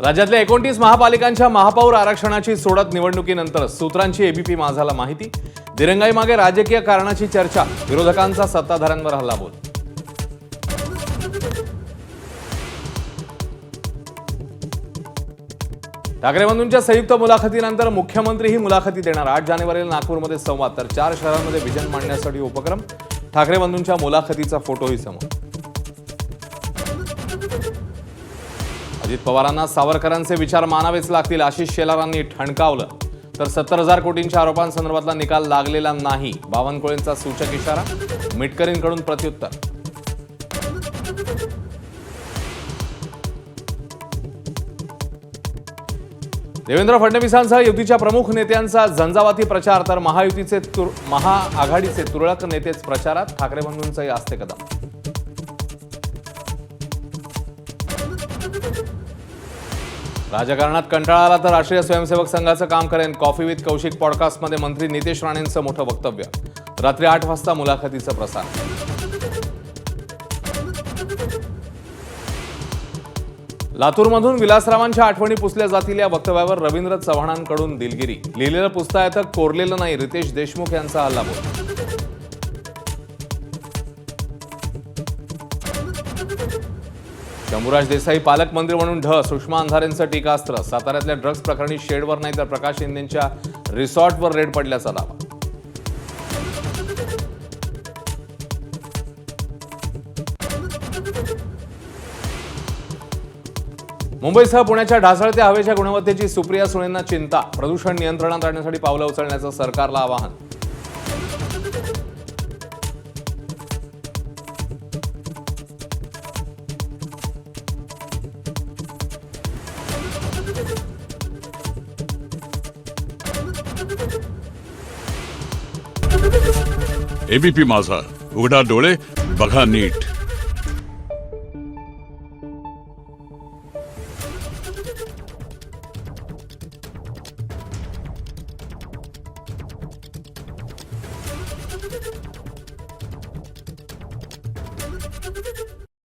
राज्यातल्या 29 महापालिकांच्या महापौर आरक्षणाची सोडत निवडणुकीनंतर सूत्रांची एबीपी माझाला माहिती। दिरंगाई मागे राजकीय कारणाची चर्चा, विरोधकांचा सत्ताधाऱ्यांवर हल्लाबोल। ठाकरे बंधूंच्या संयुक्त मुलाखतीनंतर मुख्यमंत्री ही मुलाखती देणार। 8 जानेवारीला नागपूरमध्ये संवाद, तर 4 शहरांमध्ये विजन मांडण्यासाठी उपक्रम। ठाकरे बंधूंच्या मुलाखतीचा फोटोही समोर। अजित पवारांना सावरकरांचे विचार मानावेच लागतील, आशिष शेलारांनी ठणकावलं। तर 70,000 कोटींच्या आरोपांसंदर्भातला निकाल लागलेला नाही, बावनकुळेंचा सूचक इशारा, मिटकरींकडून प्रत्युत्तर। देवेंद्र फडणवीसांसह युतीच्या प्रमुख नेत्यांचा झंझावाती प्रचार, तर महाआघाडीचे तुरळक नेतेच प्रचारात। ठाकरे बंधूंचाही आस्ते कदम। राजकारणात कंटाळा आला तर राष्ट्रीय स्वयंसेवक संघाचं काम करेन। कॉफी विथ कौशिक पॉडकास्टमध्ये मंत्री नितेश राणेंचं मोठं वक्तव्य। रात्री 8 वाजता मुलाखतीचं प्रसारण। लातूरमधून विलासरावांच्या आठवणी पुसल्या जातील या वक्तव्यावर रवींद्र चव्हाणांकडून दिलगिरी। लिहिलेलं पुसता येतं, कोरलेलं नाही, रितेश देशमुख यांचा हल्लाबोल। शंभूराज देसाई पालकमंत्री म्हणून ढ, सुषमा अंधारेंचं टीकास्त्र। साताऱ्यातल्या ड्रग्ज प्रकरणी शेडवर नाही तर प्रकाश शिंदेंच्या रिसॉर्टवर रेड पडल्याचा दावा। मुंबईसह पुण्याच्या ढासळत्या हवेच्या गुणवत्तेची सुप्रिया सुळेंना चिंता। प्रदूषण नियंत्रणात आणण्यासाठी पावलं उचलण्याचं सरकारला आवाहन। एबीपी माझा, उघडा डोळे बघा नीट।